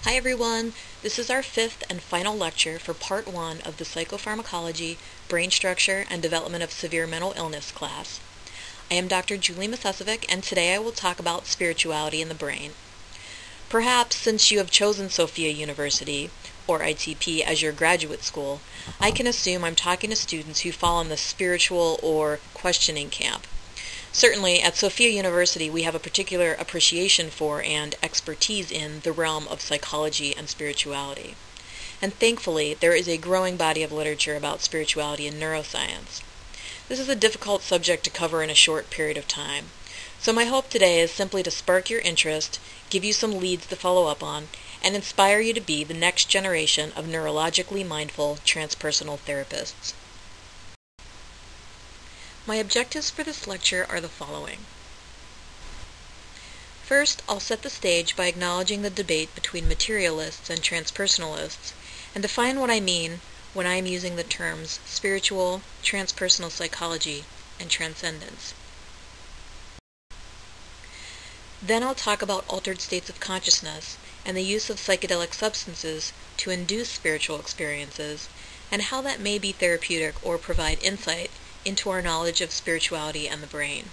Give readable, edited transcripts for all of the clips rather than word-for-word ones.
Hi everyone, this is our fifth and final lecture for part 1 of the Psychopharmacology, Brain Structure, and Development of Severe Mental Illness class. I am Dr. Julie Masesovic, and today I will talk about spirituality in the brain. Perhaps since you have chosen Sophia University, or ITP, as your graduate school, I can assume I'm talking to students who fall in the spiritual or questioning camp. Certainly, at Sophia University, we have a particular appreciation for and expertise in the realm of psychology and spirituality. And thankfully, there is a growing body of literature about spirituality and neuroscience. This is a difficult subject to cover in a short period of time. So my hope today is simply to spark your interest, give you some leads to follow up on, and inspire you to be the next generation of neurologically mindful transpersonal therapists. My objectives for this lecture are the following. First, I'll set the stage by acknowledging the debate between materialists and transpersonalists, and define what I mean when I am using the terms spiritual, transpersonal psychology, and transcendence. Then I'll talk about altered states of consciousness and the use of psychedelic substances to induce spiritual experiences, and how that may be therapeutic or provide insight into our knowledge of spirituality and the brain.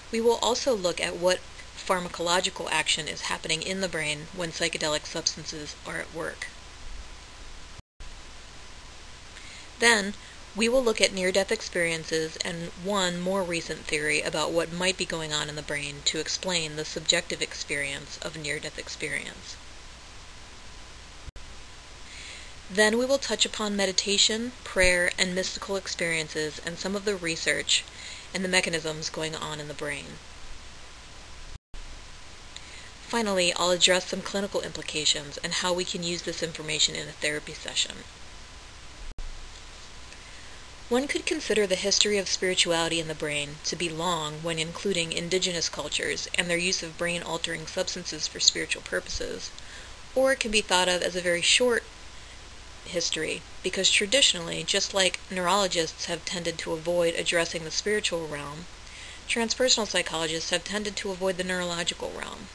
We will also look at what pharmacological action is happening in the brain when psychedelic substances are at work. Then, we will look at near-death experiences and one more recent theory about what might be going on in the brain to explain the subjective experience of near-death experience. Then we will touch upon meditation, prayer, and mystical experiences and some of the research and the mechanisms going on in the brain. Finally, I'll address some clinical implications and how we can use this information in a therapy session. One could consider the history of spirituality in the brain to be long when including indigenous cultures and their use of brain-altering substances for spiritual purposes, or it can be thought of as a very short history, because traditionally, just like neurologists have tended to avoid addressing the spiritual realm, transpersonal psychologists have tended to avoid the neurological realm.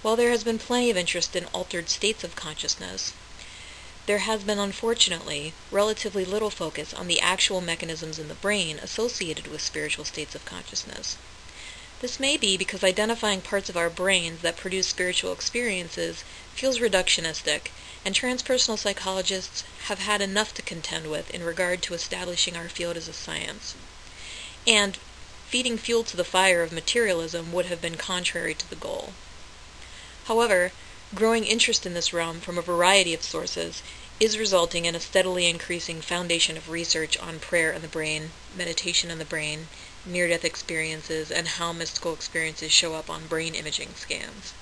While there has been plenty of interest in altered states of consciousness, there has been, unfortunately, relatively little focus on the actual mechanisms in the brain associated with spiritual states of consciousness. This may be because identifying parts of our brains that produce spiritual experiences feels reductionistic, and transpersonal psychologists have had enough to contend with in regard to establishing our field as a science. And feeding fuel to the fire of materialism would have been contrary to the goal. However, growing interest in this realm from a variety of sources is resulting in a steadily increasing foundation of research on prayer in the brain, meditation in the brain, near-death experiences, and how mystical experiences show up on brain imaging scans.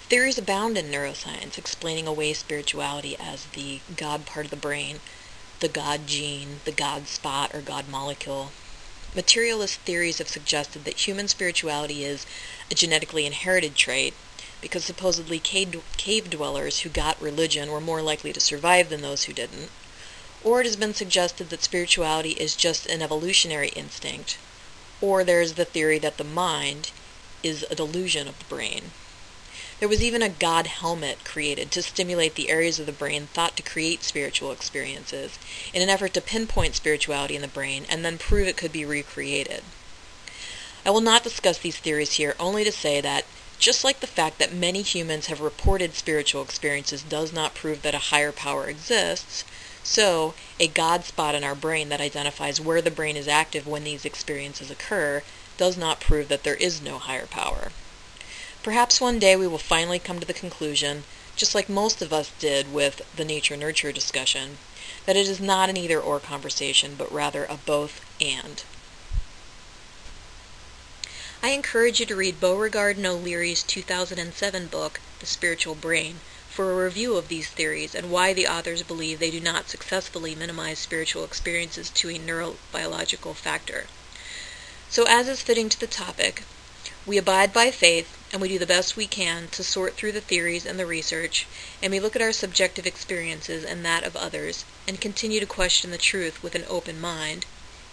Theories abound in neuroscience explaining away spirituality as the God part of the brain, the God gene, the God spot, or God molecule. Materialist theories have suggested that human spirituality is a genetically inherited trait, because supposedly cave dwellers who got religion were more likely to survive than those who didn't. Or it has been suggested that spirituality is just an evolutionary instinct, or there is the theory that the mind is a delusion of the brain. There was even a God helmet created to stimulate the areas of the brain thought to create spiritual experiences, in an effort to pinpoint spirituality in the brain and then prove it could be recreated. I will not discuss these theories here, only to say that, just like the fact that many humans have reported spiritual experiences does not prove that a higher power exists, so a God spot in our brain that identifies where the brain is active when these experiences occur does not prove that there is no higher power. Perhaps one day we will finally come to the conclusion, just like most of us did with the nature-nurture discussion, that it is not an either-or conversation, but rather a both-and. I encourage you to read Beauregard and O'Leary's 2007 book, The Spiritual Brain, for a review of these theories and why the authors believe they do not successfully minimize spiritual experiences to a neurobiological factor. So as is fitting to the topic, we abide by faith, and we do the best we can to sort through the theories and the research, and we look at our subjective experiences and that of others, and continue to question the truth with an open mind,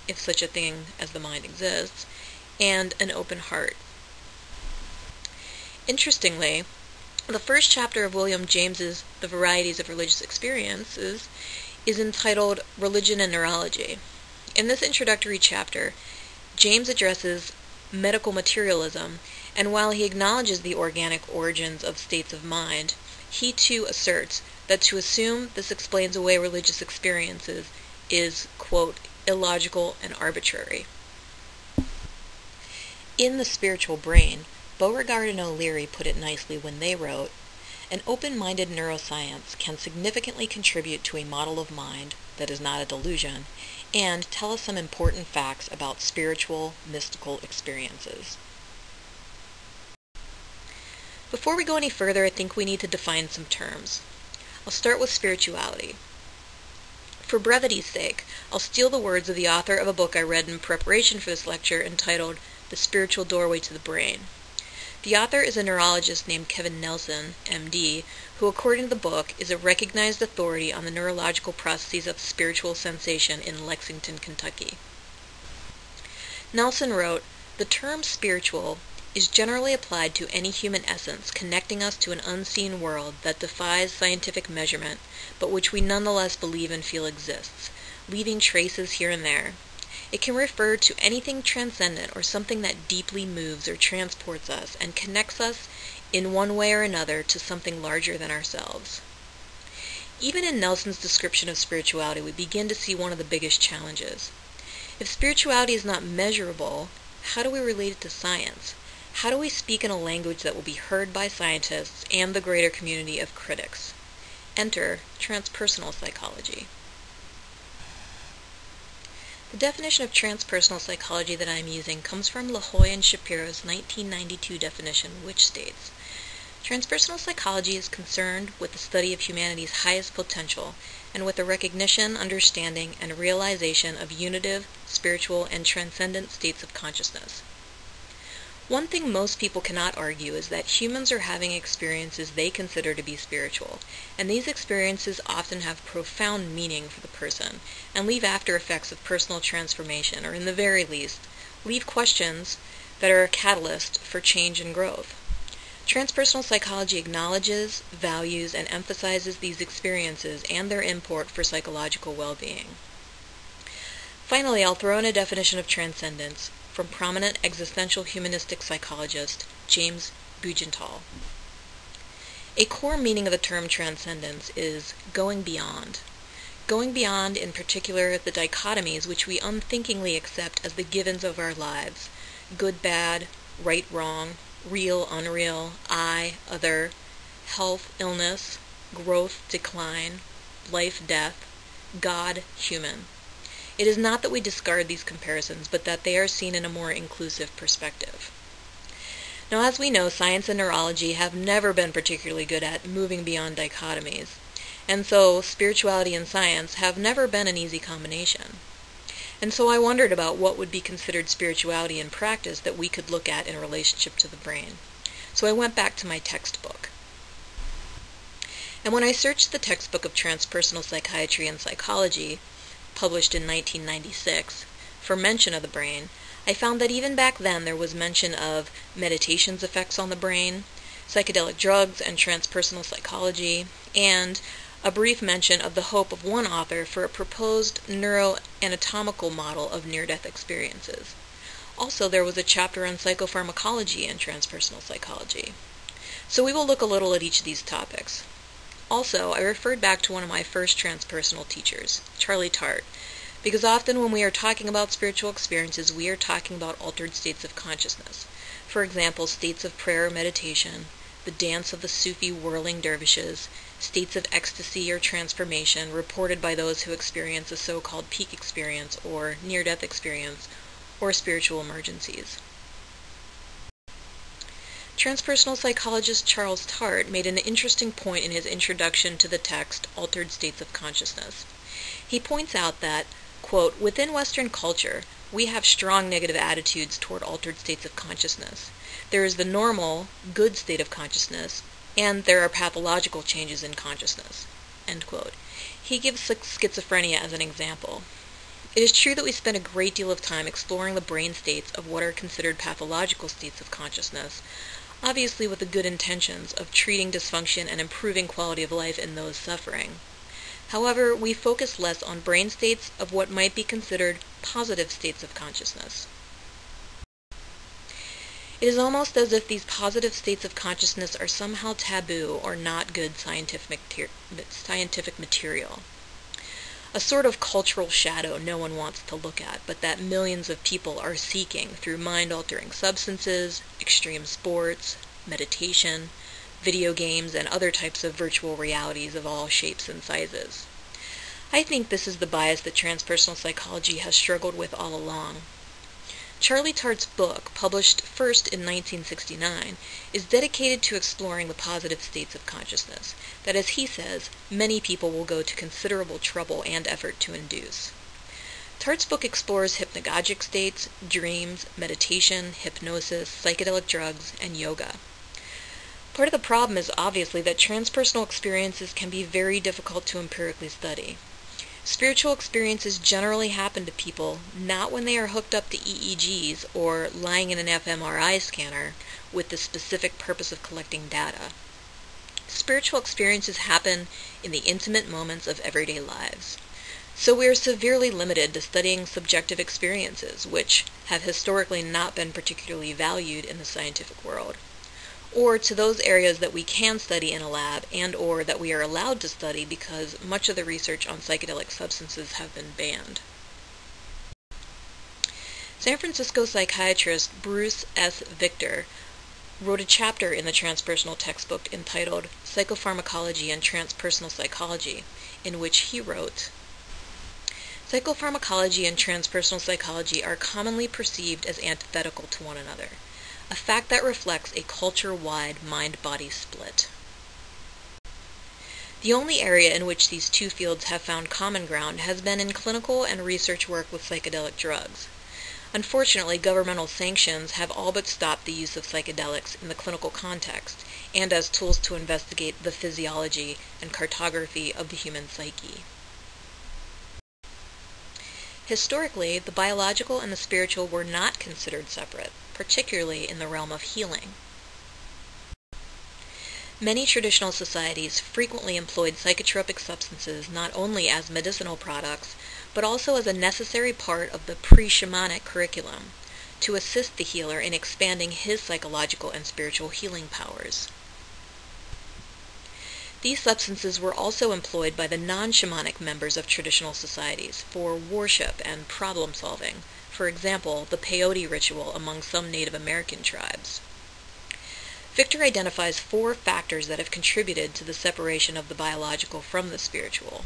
if such a thing as the mind exists, and an open heart. Interestingly, the first chapter of William James's The Varieties of Religious Experiences is entitled Religion and Neurology. In this introductory chapter, James addresses medical materialism, and while he acknowledges the organic origins of states of mind, he too asserts that to assume this explains away religious experiences is, quote, illogical and arbitrary. In The Spiritual Brain, Beauregard and O'Leary put it nicely when they wrote, "An open-minded neuroscience can significantly contribute to a model of mind that is not a delusion, and tell us some important facts about spiritual, mystical experiences." Before we go any further, I think we need to define some terms. I'll start with spirituality. For brevity's sake, I'll steal the words of the author of a book I read in preparation for this lecture entitled The Spiritual Doorway to the Brain. The author is a neurologist named Kevin Nelson, MD, who, according to the book, is a recognized authority on the neurological processes of spiritual sensation in Lexington, Kentucky. Nelson wrote, "The term spiritual is generally applied to any human essence connecting us to an unseen world that defies scientific measurement, but which we nonetheless believe and feel exists, leaving traces here and there. It can refer to anything transcendent or something that deeply moves or transports us and connects us in one way or another to something larger than ourselves." Even in Nelson's description of spirituality, we begin to see one of the biggest challenges. If spirituality is not measurable, how do we relate it to science? How do we speak in a language that will be heard by scientists and the greater community of critics? Enter transpersonal psychology. The definition of transpersonal psychology that I am using comes from LaHoy and Shapiro's 1992 definition, which states, "Transpersonal psychology is concerned with the study of humanity's highest potential and with the recognition, understanding, and realization of unitive, spiritual, and transcendent states of consciousness." One thing most people cannot argue is that humans are having experiences they consider to be spiritual, and these experiences often have profound meaning for the person, and leave after effects of personal transformation, or in the very least, leave questions that are a catalyst for change and growth. Transpersonal psychology acknowledges, values, and emphasizes these experiences and their import for psychological well-being. Finally, I'll throw in a definition of transcendence from prominent existential humanistic psychologist James BUGENTAL. A core meaning of the term transcendence is going beyond. Going beyond, in particular, the dichotomies which we unthinkingly accept as the givens of our lives: good, bad, right, wrong, real, unreal, I, other, health, illness, growth, decline, life, death, God, human. It is not that we discard these comparisons, but that they are seen in a more inclusive perspective. Now, as we know, science and neurology have never been particularly good at moving beyond dichotomies, and so spirituality and science have never been an easy combination. And so I wondered about what would be considered spirituality in practice that we could look at in relationship to the brain. So I went back to my textbook. And when I searched the textbook of Transpersonal Psychiatry and Psychology, published in 1996, for mention of the brain, I found that even back then there was mention of meditation's effects on the brain, psychedelic drugs and transpersonal psychology, and a brief mention of the hope of one author for a proposed neuroanatomical model of near-death experiences. Also, there was a chapter on psychopharmacology and transpersonal psychology. So we will look a little at each of these topics. Also, I referred back to one of my first transpersonal teachers, Charlie TART, because often when we are talking about spiritual experiences, we are talking about altered states of consciousness. For example, states of prayer or meditation, the dance of the Sufi whirling dervishes, states of ecstasy or transformation reported by those who experience a so-called peak experience or near-death experience, or spiritual emergencies. Transpersonal psychologist Charles TART made an interesting point in his introduction to the text Altered States of Consciousness. He points out that, quote, "Within Western culture, we have strong negative attitudes toward altered states of consciousness. There is the normal, good state of consciousness, and there are pathological changes in consciousness." End quote. He gives schizophrenia as an example. It is true that we spend a great deal of time exploring the brain states of what are considered pathological states of consciousness, obviously with the good intentions of treating dysfunction and improving quality of life in those suffering. However, we focus less on brain states of what might be considered positive states of consciousness. It is almost as if these positive states of consciousness are somehow taboo or not good scientific material. A sort of cultural shadow no one wants to look at, but that millions of people are seeking through mind-altering substances, extreme sports, meditation, video games, and other types of virtual realities of all shapes and sizes. I think this is the bias that transpersonal psychology has struggled with all along. Charlie Tart's book, published first in 1969, is dedicated to exploring the positive states of consciousness that, as he says, many people will go to considerable trouble and effort to induce. Tart's book explores hypnagogic states, dreams, meditation, hypnosis, psychedelic drugs, and yoga. Part of the problem is obviously that transpersonal experiences can be very difficult to empirically study. Spiritual experiences generally happen to people not when they are hooked up to EEGs or lying in an fMRI scanner with the specific purpose of collecting data. Spiritual experiences happen in the intimate moments of everyday lives. So we are severely limited to studying subjective experiences, which have historically not been particularly valued in the scientific world, or to those areas that we can study in a lab and or that we are allowed to study because much of the research on psychedelic substances have been banned. San Francisco psychiatrist Bruce S. Victor wrote a chapter in the transpersonal textbook entitled Psychopharmacology and Transpersonal Psychology, in which he wrote, "Psychopharmacology and transpersonal psychology are commonly perceived as antithetical to one another, a fact that reflects a culture-wide mind-body split. The only area in which these two fields have found common ground has been in clinical and research work with psychedelic drugs. Unfortunately, governmental sanctions have all but stopped the use of psychedelics in the clinical context and as tools to investigate the physiology and cartography of the human psyche. Historically, the biological and the spiritual were not considered separate, particularly in the realm of healing. Many traditional societies frequently employed psychotropic substances not only as medicinal products, but also as a necessary part of the pre-shamanic curriculum to assist the healer in expanding his psychological and spiritual healing powers. These substances were also employed by the non-shamanic members of traditional societies for worship and problem solving, for example, the peyote ritual among some Native American tribes. Victor identifies 4 factors that have contributed to the separation of the biological from the spiritual.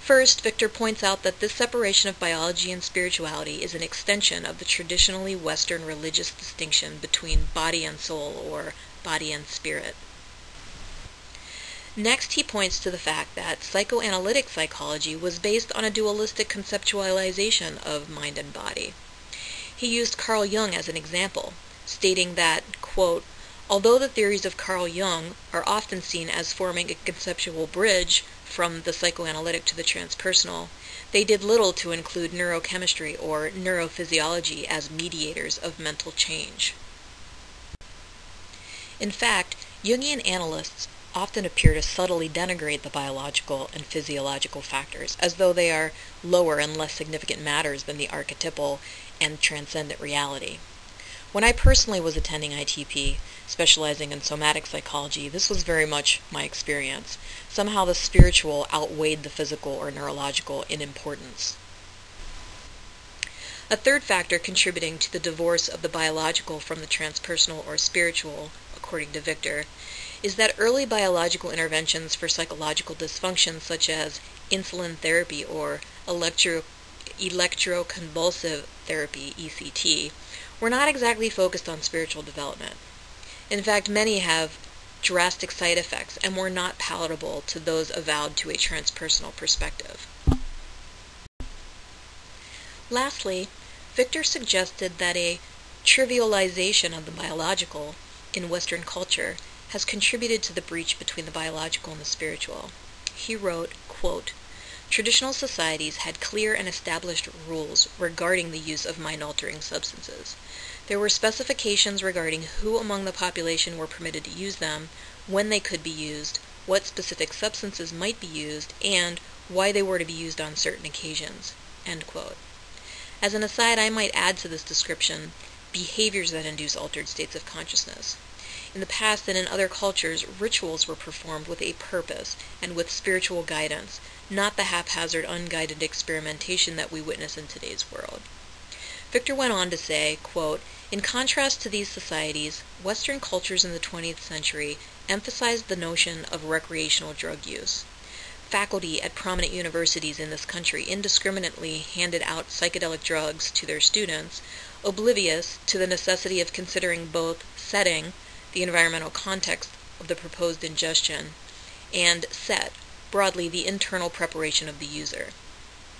First, Victor points out that this separation of biology and spirituality is an extension of the traditionally Western religious distinction between body and soul, or body and spirit. Next, he points to the fact that psychoanalytic psychology was based on a dualistic conceptualization of mind and body. He used Carl Jung as an example, stating that, quote, "Although the theories of Carl Jung are often seen as forming a conceptual bridge from the psychoanalytic to the transpersonal, they did little to include neurochemistry or neurophysiology as mediators of mental change." In fact, Jungian analysts often appear to subtly denigrate the biological and physiological factors, as though they are lower and less significant matters than the archetypal and transcendent reality. When I personally was attending ITP, specializing in somatic psychology, this was very much my experience. Somehow the spiritual outweighed the physical or neurological in importance. A third factor contributing to the divorce of the biological from the transpersonal or spiritual, according to Victor, is that early biological interventions for psychological dysfunction such as insulin therapy or electroconvulsive therapy, ECT, were not exactly focused on spiritual development. In fact, many have drastic side effects and were not palatable to those avowed to a transpersonal perspective. Lastly, Victor suggested that a trivialization of the biological in Western culture has contributed to the breach between the biological and the spiritual. He wrote, quote, "Traditional societies had clear and established rules regarding the use of mind-altering substances. There were specifications regarding who among the population were permitted to use them, when they could be used, what specific substances might be used, and why they were to be used on certain occasions." End quote. As an aside, I might add to this description behaviors that induce altered states of consciousness. In the past and in other cultures, rituals were performed with a purpose and with spiritual guidance, not the haphazard, unguided experimentation that we witness in today's world. Victor went on to say, quote, "In contrast to these societies, Western cultures in the 20th century emphasized the notion of recreational drug use. Faculty at prominent universities in this country indiscriminately handed out psychedelic drugs to their students, oblivious to the necessity of considering both setting, the environmental context of the proposed ingestion, and set, broadly the internal preparation of the user,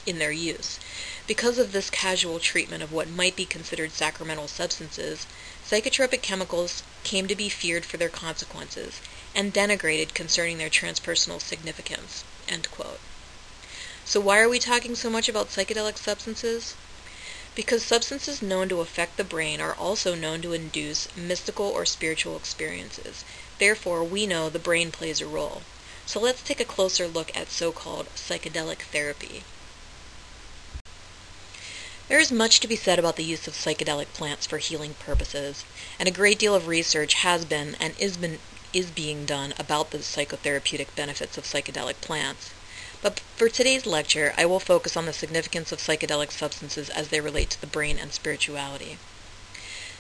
in their use. Because of this casual treatment of what might be considered sacramental substances, psychotropic chemicals came to be feared for their consequences, and denigrated concerning their transpersonal significance." End quote. So why are we talking so much about psychedelic substances? Because substances known to affect the brain are also known to induce mystical or spiritual experiences. Therefore, we know the brain plays a role. So let's take a closer look at so-called psychedelic therapy. There is much to be said about the use of psychedelic plants for healing purposes, and a great deal of research has been and is being done about the psychotherapeutic benefits of psychedelic plants. But for today's lecture, I will focus on the significance of psychedelic substances as they relate to the brain and spirituality.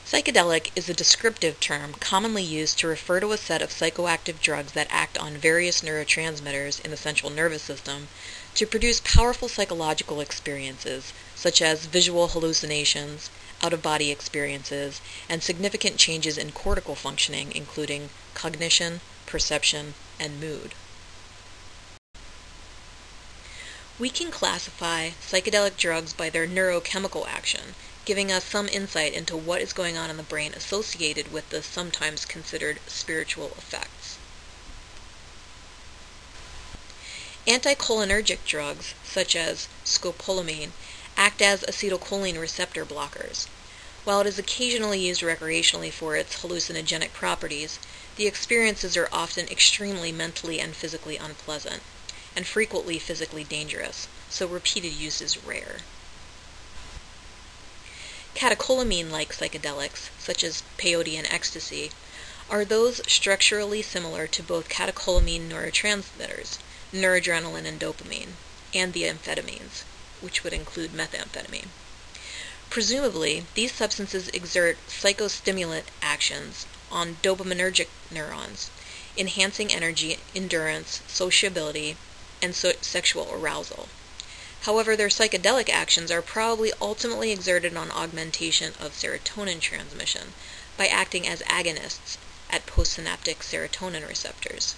Psychedelic is a descriptive term commonly used to refer to a set of psychoactive drugs that act on various neurotransmitters in the central nervous system to produce powerful psychological experiences, such as visual hallucinations, out-of-body experiences, and significant changes in cortical functioning, including cognition, perception, and mood. We can classify psychedelic drugs by their neurochemical action, giving us some insight into what is going on in the brain associated with the sometimes considered spiritual effects. Anticholinergic drugs, such as scopolamine, act as acetylcholine receptor blockers. While it is occasionally used recreationally for its hallucinogenic properties, the experiences are often extremely mentally and physically unpleasant, and frequently physically dangerous, so repeated use is rare. Catecholamine-like psychedelics, such as peyote and ecstasy, are those structurally similar to both catecholamine neurotransmitters, noradrenaline and dopamine, and the amphetamines, which would include methamphetamine. Presumably, these substances exert psychostimulant actions on dopaminergic neurons, enhancing energy, endurance, sociability, and sexual arousal. However, their psychedelic actions are probably ultimately exerted on augmentation of serotonin transmission by acting as agonists at postsynaptic serotonin receptors.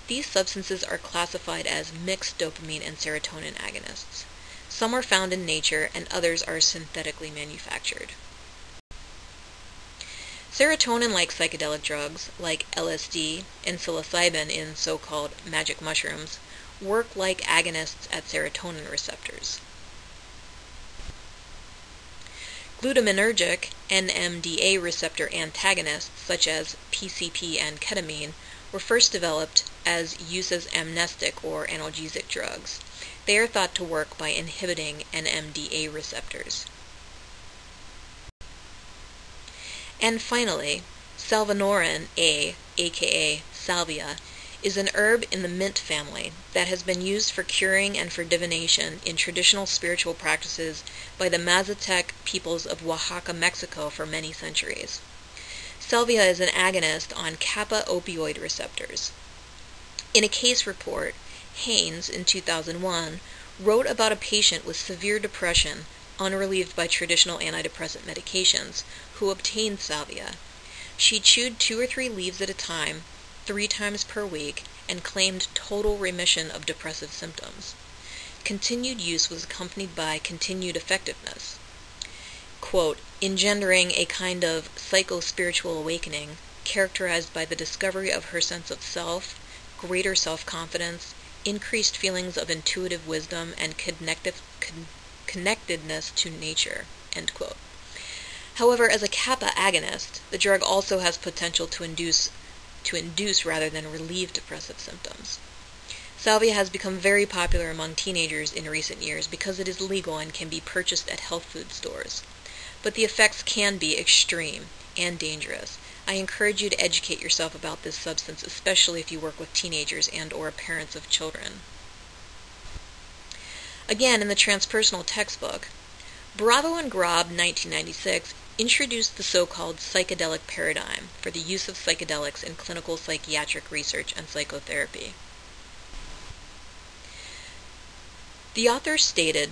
These substances are classified as mixed dopamine and serotonin agonists. Some are found in nature and others are synthetically manufactured. Serotonin-like psychedelic drugs, like LSD and psilocybin in so-called magic mushrooms, work like agonists at serotonin receptors. Glutaminergic NMDA receptor antagonists, such as PCP and ketamine, were first developed as use as amnestic or analgesic drugs. They are thought to work by inhibiting NMDA receptors. And finally, salvinorin A, aka salvia, is an herb in the mint family that has been used for curing and for divination in traditional spiritual practices by the Mazatec peoples of Oaxaca, Mexico for many centuries. Salvia is an agonist on kappa opioid receptors. In a case report, Haynes, in 2001, wrote about a patient with severe depression, unrelieved by traditional antidepressant medications, who obtained salvia. She chewed 2 or 3 leaves at a time, 3 times per week, and claimed total remission of depressive symptoms. Continued use was accompanied by continued effectiveness, quote, engendering a kind of psycho-spiritual awakening characterized by the discovery of her sense of self, greater self-confidence, increased feelings of intuitive wisdom, and connectedness to nature, end quote. However, as a kappa agonist, the drug also has potential to induce rather than relieve depressive symptoms. Salvia has become very popular among teenagers in recent years because it is legal and can be purchased at health food stores. But the effects can be extreme and dangerous. I encourage you to educate yourself about this substance, especially if you work with teenagers and/or parents of children. Again, in the Transpersonal textbook, Bravo and Grob, 1996, introduced the so-called psychedelic paradigm for the use of psychedelics in clinical psychiatric research and psychotherapy. The authors stated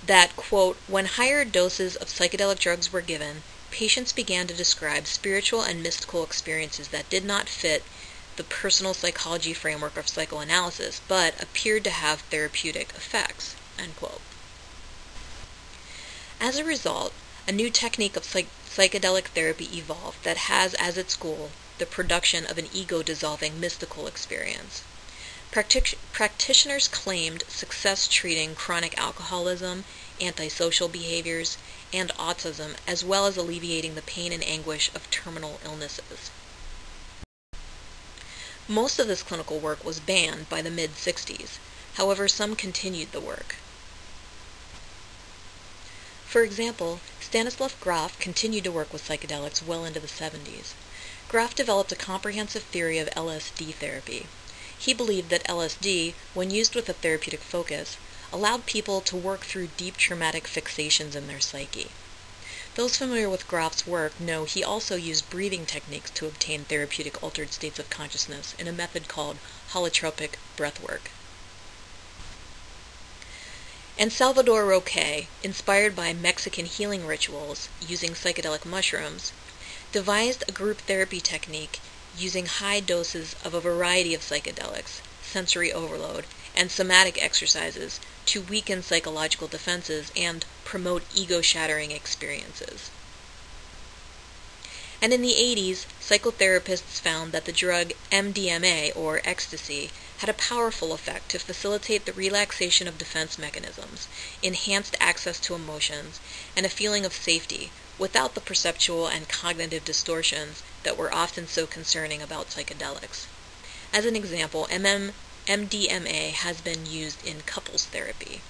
that, quote, when higher doses of psychedelic drugs were given, patients began to describe spiritual and mystical experiences that did not fit the personal psychology framework of psychoanalysis, but appeared to have therapeutic effects, end quote. As a result, a new technique of psychedelic therapy evolved that has as its goal the production of an ego-dissolving mystical experience. Practitioners claimed success treating chronic alcoholism, antisocial behaviors, and autism, as well as alleviating the pain and anguish of terminal illnesses. Most of this clinical work was banned by the mid-60s. However, some continued the work. For example, Stanislav Grof continued to work with psychedelics well into the 70s. Grof developed a comprehensive theory of LSD therapy. He believed that LSD, when used with a therapeutic focus, allowed people to work through deep traumatic fixations in their psyche. Those familiar with Grof's work know he also used breathing techniques to obtain therapeutic altered states of consciousness in a method called holotropic breathwork. And Salvador Roque, inspired by Mexican healing rituals using psychedelic mushrooms, devised a group therapy technique using high doses of a variety of psychedelics, sensory overload, and somatic exercises to weaken psychological defenses and promote ego-shattering experiences. And in the 80s, psychotherapists found that the drug MDMA, or ecstasy, had a powerful effect to facilitate the relaxation of defense mechanisms, enhanced access to emotions, and a feeling of safety, without the perceptual and cognitive distortions that were often so concerning about psychedelics. As an example, MDMA has been used in couples therapy.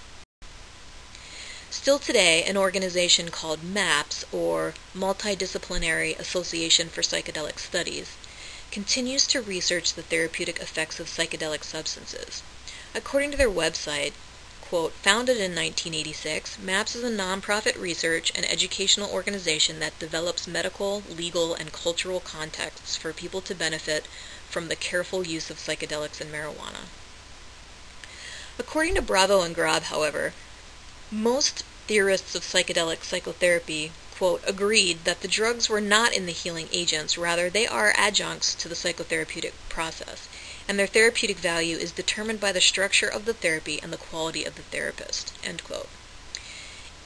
Still today, an organization called MAPS, or Multidisciplinary Association for Psychedelic Studies, continues to research the therapeutic effects of psychedelic substances. According to their website, quote, founded in 1986, MAPS is a nonprofit research and educational organization that develops medical, legal, and cultural contexts for people to benefit from the careful use of psychedelics and marijuana. According to Bravo and Grob, however, most theorists of psychedelic psychotherapy, quote, agreed that the drugs were not in the healing agents, rather they are adjuncts to the psychotherapeutic process, and their therapeutic value is determined by the structure of the therapy and the quality of the therapist, end quote.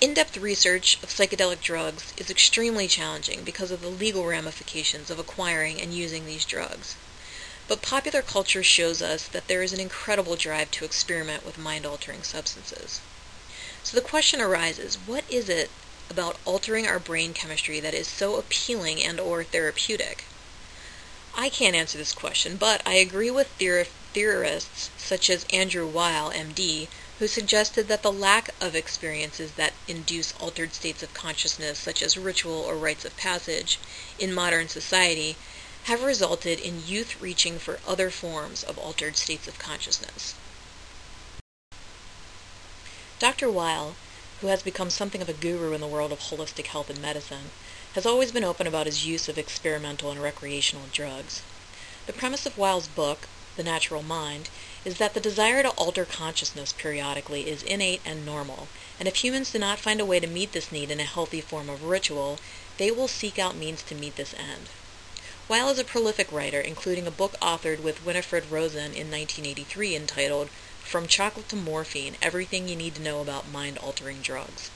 In-depth research of psychedelic drugs is extremely challenging because of the legal ramifications of acquiring and using these drugs. But popular culture shows us that there is an incredible drive to experiment with mind-altering substances. So the question arises, what is it about altering our brain chemistry that is so appealing and/or therapeutic? I can't answer this question, but I agree with theorists such as Andrew WEIL, MD, who suggested that the lack of experiences that induce altered states of consciousness, such as ritual or rites of passage, in modern society, have resulted in youth reaching for other forms of altered states of consciousness. Dr. WEIL, who has become something of a guru in the world of holistic health and medicine, has always been open about his use of experimental and recreational drugs. The premise of WEIL's book, The Natural Mind, is that the desire to alter consciousness periodically is innate and normal, and if humans do not find a way to meet this need in a healthy form of ritual, they will seek out means to meet this end. WEIL is a prolific writer, including a book authored with Winifred Rosen in 1983 entitled From Chocolate to Morphine, Everything You Need to Know About Mind-Altering Drugs.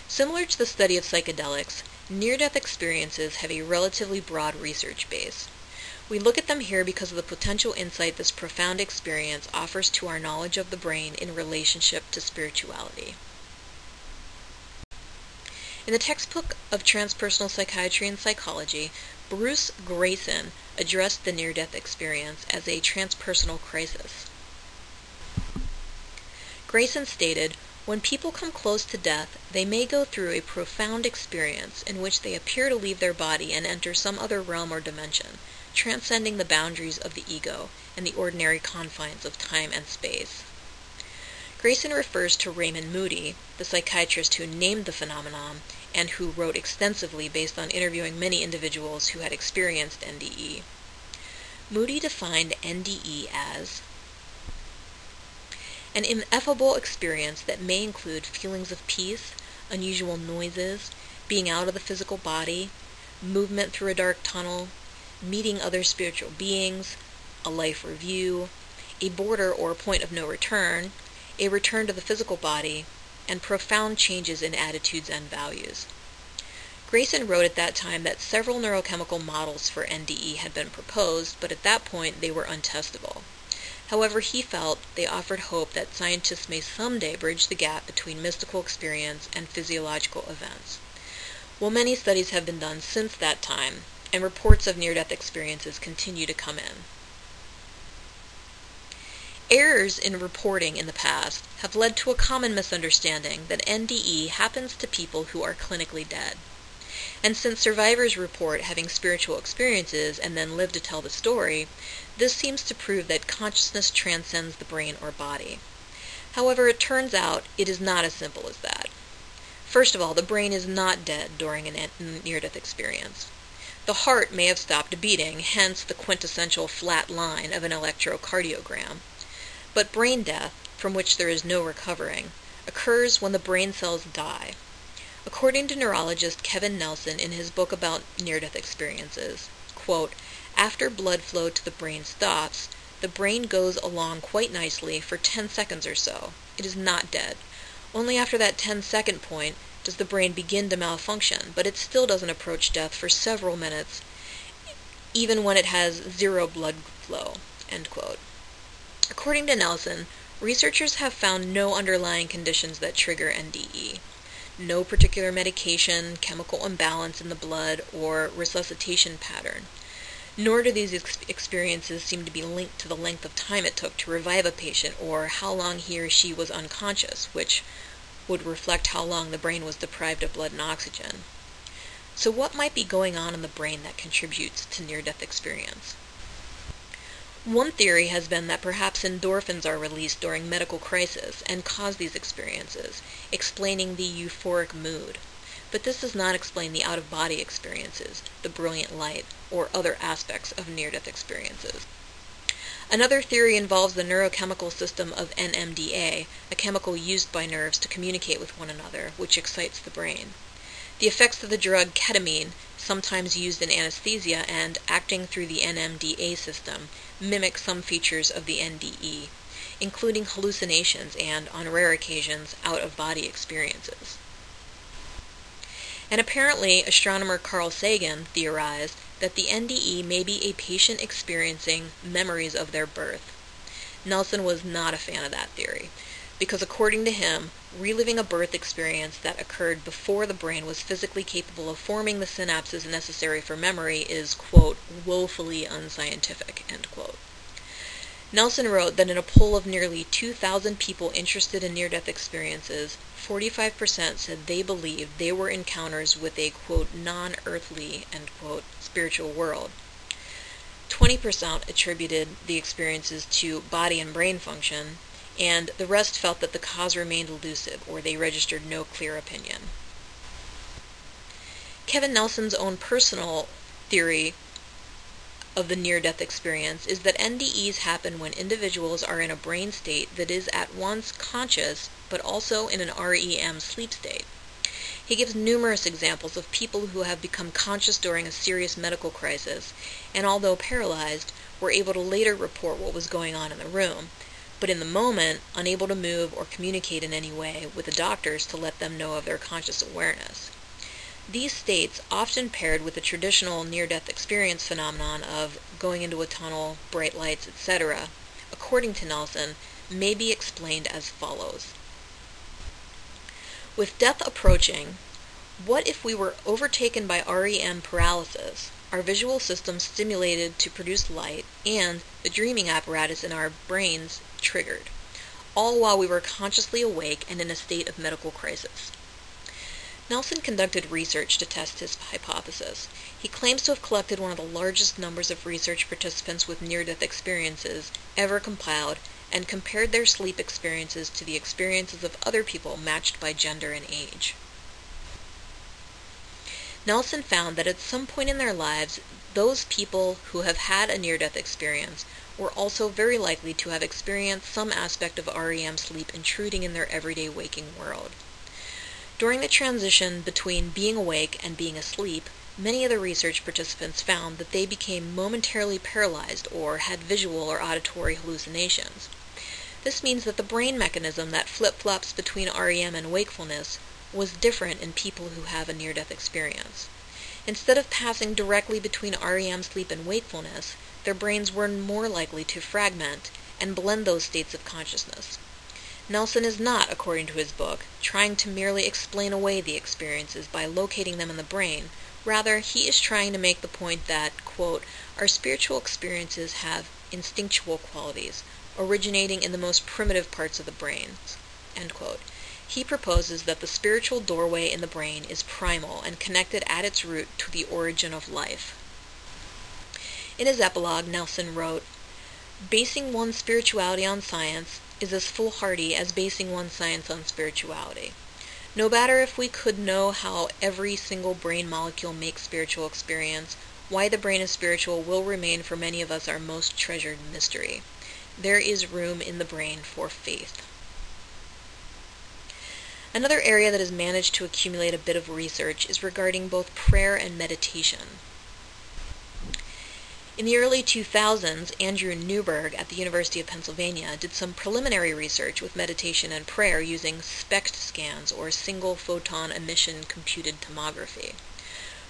Similar to the study of psychedelics, near-death experiences have a relatively broad research base. We look at them here because of the potential insight this profound experience offers to our knowledge of the brain in relationship to spirituality. In the textbook of Transpersonal Psychiatry and Psychology, Bruce Grayson addressed the near-death experience as a transpersonal crisis. Grayson stated, "When people come close to death, they may go through a profound experience in which they appear to leave their body and enter some other realm or dimension, transcending the boundaries of the ego and the ordinary confines of time and space." Grayson refers to Raymond Moody, the psychiatrist who named the phenomenon and who wrote extensively based on interviewing many individuals who had experienced NDE. Moody defined NDE as an ineffable experience that may include feelings of peace, unusual noises, being out of the physical body, movement through a dark tunnel, meeting other spiritual beings, a life review, a border or point of no return, a return to the physical body, and profound changes in attitudes and values. Grayson wrote at that time that several neurochemical models for NDE had been proposed, but at that point they were untestable. However, he felt they offered hope that scientists may someday bridge the gap between mystical experience and physiological events. Well, many studies have been done since that time, and reports of near-death experiences continue to come in. Errors in reporting in the past have led to a common misunderstanding that NDE happens to people who are clinically dead. And since survivors report having spiritual experiences and then live to tell the story, this seems to prove that consciousness transcends the brain or body. However, it turns out it is not as simple as that. First of all, the brain is not dead during a near-death experience. The heart may have stopped beating, hence the quintessential flat line of an electrocardiogram. But brain death, from which there is no recovering, occurs when the brain cells die. According to neurologist Kevin Nelson in his book about near-death experiences, quote, "After blood flow to the brain stops, the brain goes along quite nicely for 10 seconds or so. It is not dead. Only after that 10-second point does the brain begin to malfunction, but it still doesn't approach death for several minutes, even when it has zero blood flow." End quote. According to Nelson, researchers have found no underlying conditions that trigger NDE. No particular medication, chemical imbalance in the blood, or resuscitation pattern. Nor do these experiences seem to be linked to the length of time it took to revive a patient or how long he or she was unconscious, which would reflect how long the brain was deprived of blood and oxygen. So what might be going on in the brain that contributes to near-death experience? One theory has been that perhaps endorphins are released during medical crisis and cause these experiences, explaining the euphoric mood. But this does not explain the out-of-body experiences, the brilliant light, or other aspects of near-death experiences. Another theory involves the neurochemical system of NMDA, a chemical used by nerves to communicate with one another, which excites the brain. The effects of the drug ketamine, sometimes used in anesthesia and acting through the NMDA system, mimic some features of the NDE, including hallucinations and, on rare occasions, out-of-body experiences. And apparently, astronomer Carl Sagan theorized that the NDE may be a patient experiencing memories of their birth. Nelson was not a fan of that theory, because according to him, reliving a birth experience that occurred before the brain was physically capable of forming the synapses necessary for memory is, quote, woefully unscientific, end quote. Nelson wrote that in a poll of nearly 2,000 people interested in near-death experiences, 45% said they believed they were encounters with a, quote, non-earthly, end quote, spiritual world. 20% attributed the experiences to body and brain function, and the rest felt that the cause remained elusive, or they registered no clear opinion. Kevin Nelson's own personal theory of the near-death experience is that NDEs happen when individuals are in a brain state that is at once conscious, but also in an REM sleep state. He gives numerous examples of people who have become conscious during a serious medical crisis, and although paralyzed, were able to later report what was going on in the room, but in the moment, unable to move or communicate in any way with the doctors to let them know of their conscious awareness. These states, often paired with the traditional near-death experience phenomenon of going into a tunnel, bright lights, etc., according to Nelson, may be explained as follows. With death approaching, What if we were overtaken by REM paralysis, our visual system stimulated to produce light, and the dreaming apparatus in our brains triggered, all while we were consciously awake and in a state of medical crisis? Nelson conducted research to test his hypothesis. He claims to have collected one of the largest numbers of research participants with near-death experiences ever compiled and compared their sleep experiences to the experiences of other people matched by gender and age. Nelson found that at some point in their lives, those people who have had a near-death experience were also very likely to have experienced some aspect of REM sleep intruding in their everyday waking world. During the transition between being awake and being asleep, many of the research participants found that they became momentarily paralyzed or had visual or auditory hallucinations. This means that the brain mechanism that flip-flops between REM and wakefulness was different in people who have a near-death experience. Instead of passing directly between REM sleep and wakefulness, their brains were more likely to fragment and blend those states of consciousness. Nelson is not, according to his book, trying to merely explain away the experiences by locating them in the brain. Rather, he is trying to make the point that, quote, our spiritual experiences have instinctual qualities, originating in the most primitive parts of the brain, end quote. He proposes that the spiritual doorway in the brain is primal and connected at its root to the origin of life. In his epilogue, Nelson wrote, basing one's spirituality on science is as foolhardy as basing one's science on spirituality. No matter if we could know how every single brain molecule makes spiritual experience, why the brain is spiritual will remain for many of us our most treasured mystery. There is room in the brain for faith. Another area that has managed to accumulate a bit of research is regarding both prayer and meditation. In the early 2000s, Andrew NEWBERG at the University of Pennsylvania did some preliminary research with meditation and prayer using SPECT scans, or single photon emission computed tomography,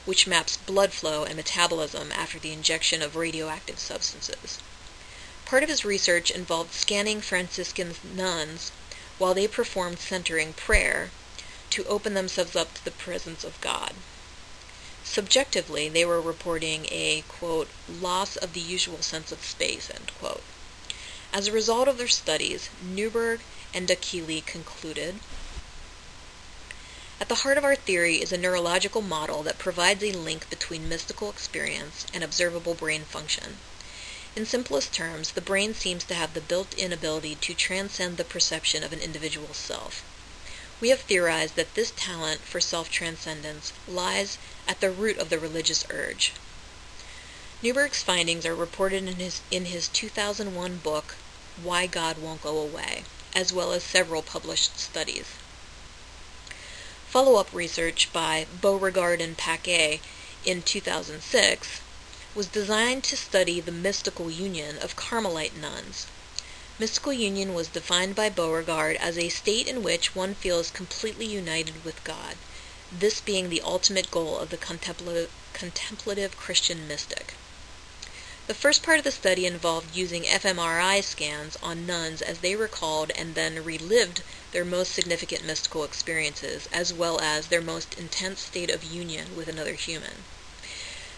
which maps blood flow and metabolism after the injection of radioactive substances. Part of his research involved scanning Franciscan nuns while they performed centering prayer to open themselves up to the presence of God. Subjectively, they were reporting a, quote, loss of the usual sense of space, end quote. As a result of their studies, NEWBERG and Achille concluded, at the heart of our theory is a neurological model that provides a link between mystical experience and observable brain function. In simplest terms, the brain seems to have the built-in ability to transcend the perception of an individual self. We have theorized that this talent for self-transcendence lies at the root of the religious urge. NEWBERG's findings are reported in his 2001 book, Why God Won't Go Away, as well as several published studies. Follow-up research by Beauregard and Paquet in 2006 was designed to study the mystical union of Carmelite nuns. Mystical union was defined by Beauregard as a state in which one feels completely united with God, this being the ultimate goal of the contemplative Christian mystic. The first part of the study involved using fMRI scans on nuns as they recalled and then relived their most significant mystical experiences, as well as their most intense state of union with another human.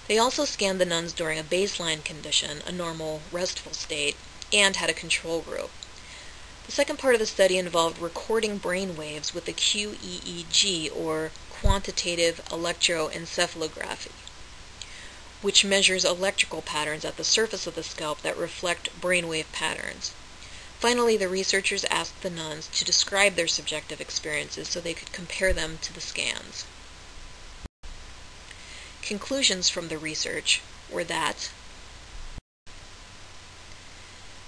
They also scanned the nuns during a baseline condition, a normal, restful state, and had a control group. The second part of the study involved recording brain waves with the QEEG, or quantitative electroencephalography, which measures electrical patterns at the surface of the scalp that reflect brainwave patterns. Finally, the researchers asked the nuns to describe their subjective experiences so they could compare them to the scans. Conclusions from the research were that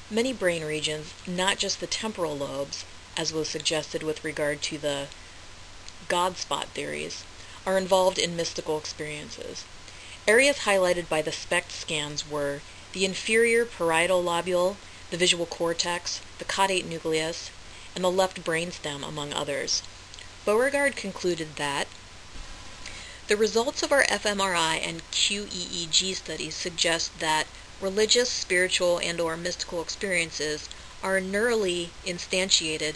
many brain regions, not just the temporal lobes, as was suggested with regard to the God spot theories, are involved in mystical experiences. Areas highlighted by the SPECT scans were the inferior parietal lobule, the visual cortex, the caudate nucleus, and the left brainstem, among others. Beauregard concluded that the results of our fMRI and QEEG studies suggest that religious, spiritual, and/or mystical experiences are neurally instantiated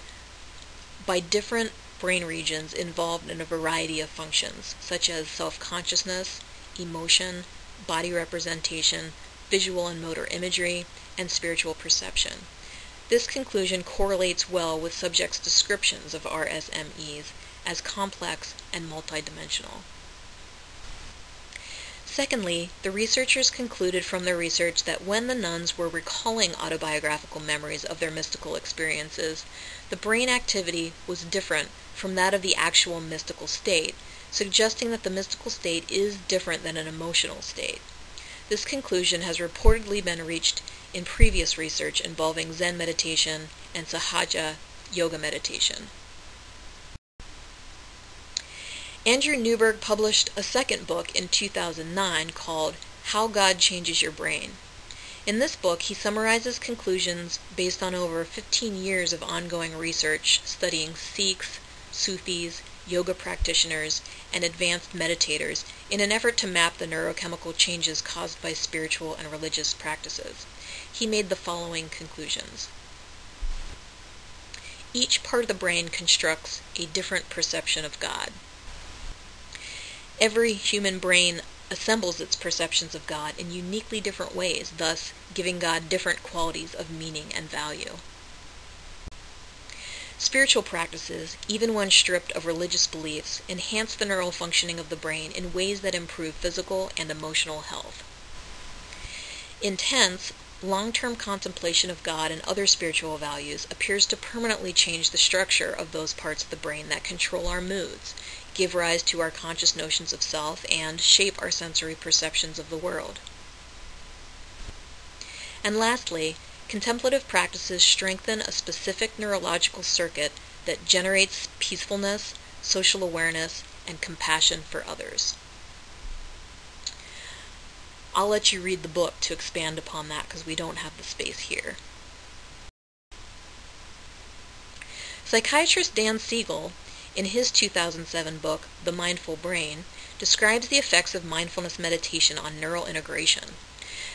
by different brain regions involved in a variety of functions, such as self-consciousness, emotion, body representation, visual and motor imagery, and spiritual perception. This conclusion correlates well with subjects' descriptions of RSMEs as complex and multidimensional. Secondly, the researchers concluded from their research that when the nuns were recalling autobiographical memories of their mystical experiences, the brain activity was different from that of the actual mystical state, suggesting that the mystical state is different than an emotional state. This conclusion has reportedly been reached in previous research involving Zen meditation and Sahaja yoga meditation. Andrew NEWBERG published a second book in 2009 called How God Changes Your Brain. In this book, he summarizes conclusions based on over 15 years of ongoing research studying Sikhs, Sufis, yoga practitioners, and advanced meditators in an effort to map the neurochemical changes caused by spiritual and religious practices. He made the following conclusions. Each part of the brain constructs a different perception of God. Every human brain assembles its perceptions of God in uniquely different ways, thus giving God different qualities of meaning and value. Spiritual practices, even when stripped of religious beliefs, enhance the neural functioning of the brain in ways that improve physical and emotional health. Intense, long-term contemplation of God and other spiritual values appears to permanently change the structure of those parts of the brain that control our moods, give rise to our conscious notions of self, and shape our sensory perceptions of the world. And lastly, contemplative practices strengthen a specific neurological circuit that generates peacefulness, social awareness, and compassion for others. I'll let you read the book to expand upon that because we don't have the space here. Psychiatrist Dan Siegel, in his 2007 book, The Mindful Brain, describes the effects of mindfulness meditation on neural integration.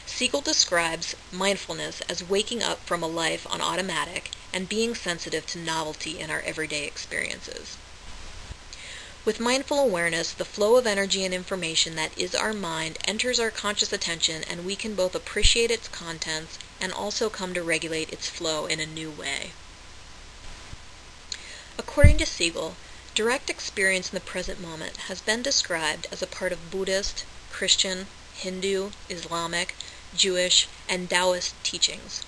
Siegel describes mindfulness as waking up from a life on automatic and being sensitive to novelty in our everyday experiences. With mindful awareness, the flow of energy and information that is our mind enters our conscious attention, and we can both appreciate its contents and also come to regulate its flow in a new way. According to Siegel, direct experience in the present moment has been described as a part of Buddhist, Christian, Hindu, Islamic, Jewish, and Taoist teachings.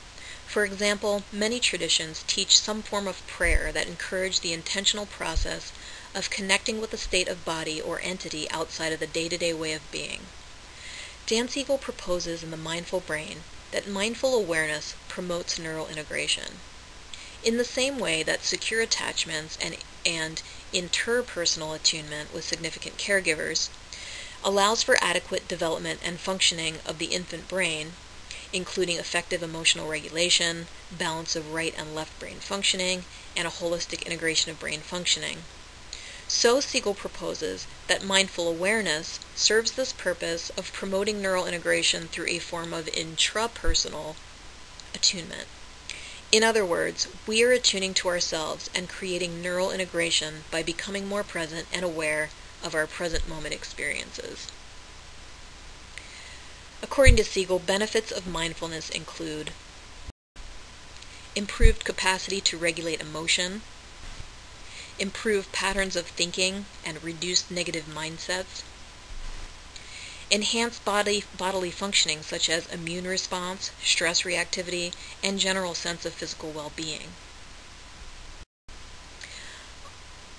For example, many traditions teach some form of prayer that encourage the intentional process of connecting with a state of body or entity outside of the day-to-day way of being. Dan Siegel proposes in The Mindful Brain that mindful awareness promotes neural integration. In the same way that secure attachments and interpersonal attunement with significant caregivers allows for adequate development and functioning of the infant brain, including effective emotional regulation, balance of right and left brain functioning, and a holistic integration of brain functioning. So Siegel proposes that mindful awareness serves this purpose of promoting neural integration through a form of intrapersonal attunement. In other words, we are attuning to ourselves and creating neural integration by becoming more present and aware of our present moment experiences. According to Siegel, benefits of mindfulness include improved capacity to regulate emotion, improved patterns of thinking and reduced negative mindsets, enhanced bodily functioning such as immune response, stress reactivity, and general sense of physical well-being.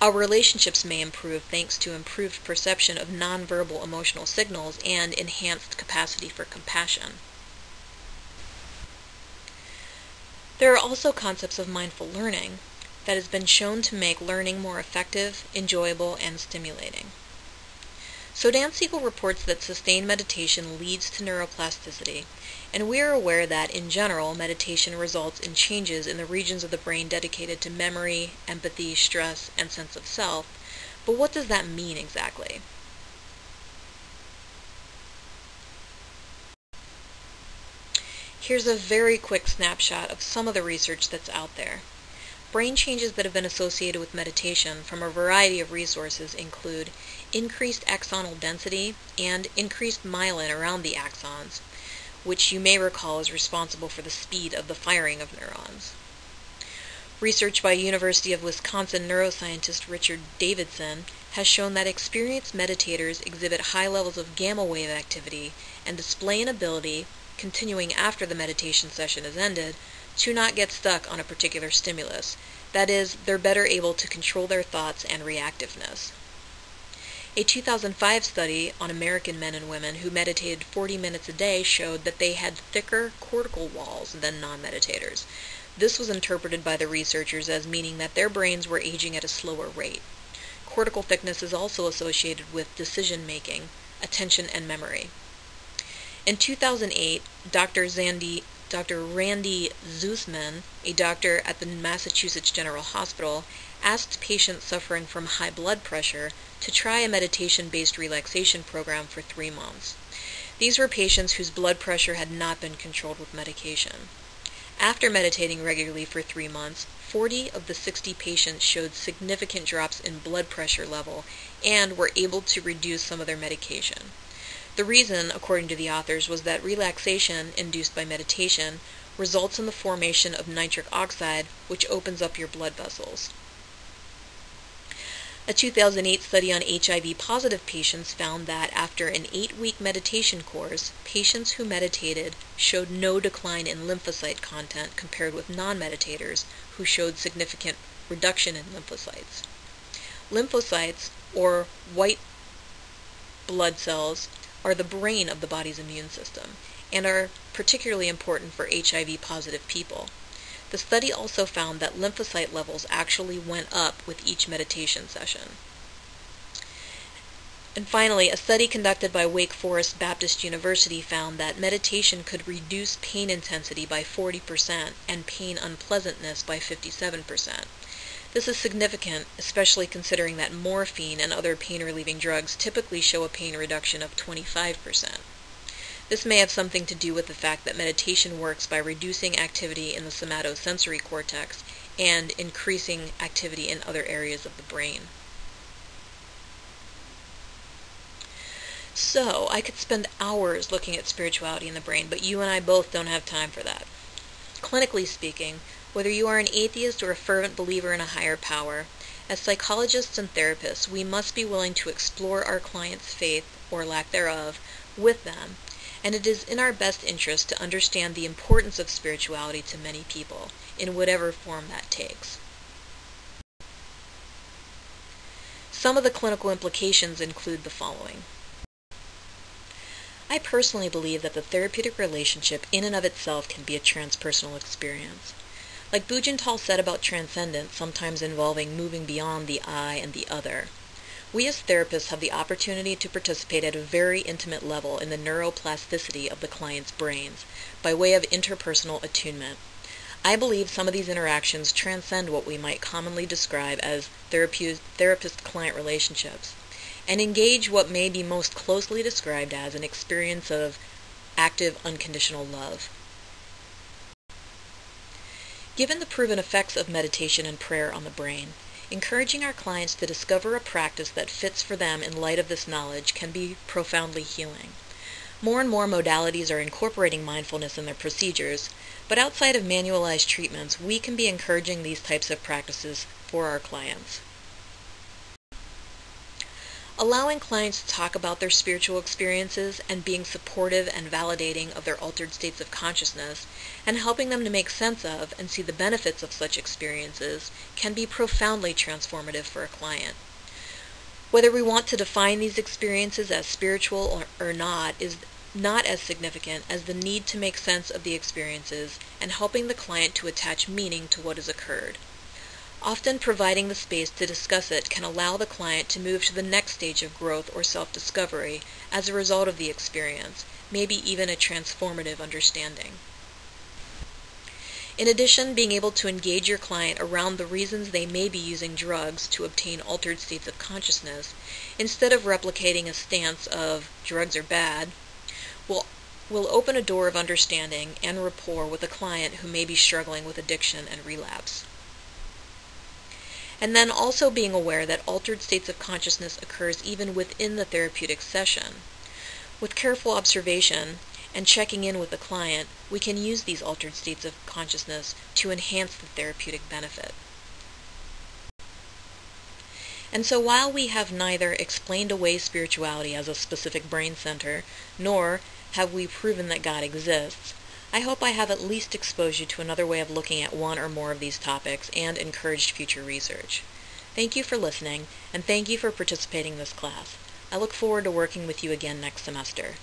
Our relationships may improve thanks to improved perception of nonverbal emotional signals and enhanced capacity for compassion. There are also concepts of mindful learning that has been shown to make learning more effective, enjoyable, and stimulating. So Dan Siegel reports that sustained meditation leads to neuroplasticity, and we are aware that, in general, meditation results in changes in the regions of the brain dedicated to memory, empathy, stress, and sense of self. But what does that mean exactly? Here's a very quick snapshot of some of the research that's out there. Brain changes that have been associated with meditation from a variety of resources include increased axonal density and increased myelin around the axons, which you may recall is responsible for the speed of the firing of neurons. Research by University of Wisconsin neuroscientist Richard Davidson has shown that experienced meditators exhibit high levels of gamma wave activity and display an ability, continuing after the meditation session is ended, to not get stuck on a particular stimulus. That is, they're better able to control their thoughts and reactiveness. A 2005 study on American men and women who meditated 40 minutes a day showed that they had thicker cortical walls than non-meditators. This was interpreted by the researchers as meaning that their brains were aging at a slower rate. Cortical thickness is also associated with decision-making, attention, and memory. In 2008, Dr. Randy Zussman, a doctor at the Massachusetts General Hospital, asked patients suffering from high blood pressure to try a meditation-based relaxation program for 3 months. These were patients whose blood pressure had not been controlled with medication. After meditating regularly for 3 months, 40 of the 60 patients showed significant drops in blood pressure level and were able to reduce some of their medication. The reason, according to the authors, was that relaxation induced by meditation results in the formation of nitric oxide, which opens up your blood vessels. A 2008 study on HIV-positive patients found that after an 8-week meditation course, patients who meditated showed no decline in lymphocyte content compared with non-meditators who showed significant reduction in lymphocytes. Lymphocytes, or white blood cells, are the brain of the body's immune system and are particularly important for HIV-positive people. The study also found that lymphocyte levels actually went up with each meditation session. And finally, a study conducted by Wake Forest Baptist University found that meditation could reduce pain intensity by 40% and pain unpleasantness by 57%. This is significant, especially considering that morphine and other pain-relieving drugs typically show a pain reduction of 25%. This may have something to do with the fact that meditation works by reducing activity in the somatosensory cortex and increasing activity in other areas of the brain. So, I could spend hours looking at spirituality in the brain, but you and I both don't have time for that. Clinically speaking, whether you are an atheist or a fervent believer in a higher power, as psychologists and therapists, we must be willing to explore our clients' faith, or lack thereof, with them, and it is in our best interest to understand the importance of spirituality to many people, in whatever form that takes. Some of the clinical implications include the following. I personally believe that the therapeutic relationship in and of itself can be a transpersonal experience. Like BUGENTAL said about transcendence, sometimes involving moving beyond the I and the other, we as therapists have the opportunity to participate at a very intimate level in the neuroplasticity of the client's brains by way of interpersonal attunement. I believe some of these interactions transcend what we might commonly describe as therapist-client relationships and engage what may be most closely described as an experience of active unconditional love. Given the proven effects of meditation and prayer on the brain, encouraging our clients to discover a practice that fits for them in light of this knowledge can be profoundly healing. More and more modalities are incorporating mindfulness in their procedures, but outside of manualized treatments, we can be encouraging these types of practices for our clients. Allowing clients to talk about their spiritual experiences and being supportive and validating of their altered states of consciousness and helping them to make sense of and see the benefits of such experiences can be profoundly transformative for a client. Whether we want to define these experiences as spiritual or not is not as significant as the need to make sense of the experiences and helping the client to attach meaning to what has occurred. Often providing the space to discuss it can allow the client to move to the next stage of growth or self-discovery as a result of the experience, maybe even a transformative understanding. In addition, being able to engage your client around the reasons they may be using drugs to obtain altered states of consciousness, instead of replicating a stance of drugs are bad, will open a door of understanding and rapport with a client who may be struggling with addiction and relapse. And then also being aware that altered states of consciousness occurs even within the therapeutic session. With careful observation and checking in with the client, we can use these altered states of consciousness to enhance the therapeutic benefit. And so while we have neither explained away spirituality as a specific brain center, nor have we proven that God exists, I hope I have at least exposed you to another way of looking at one or more of these topics and encouraged future research. Thank you for listening, and thank you for participating in this class. I look forward to working with you again next semester.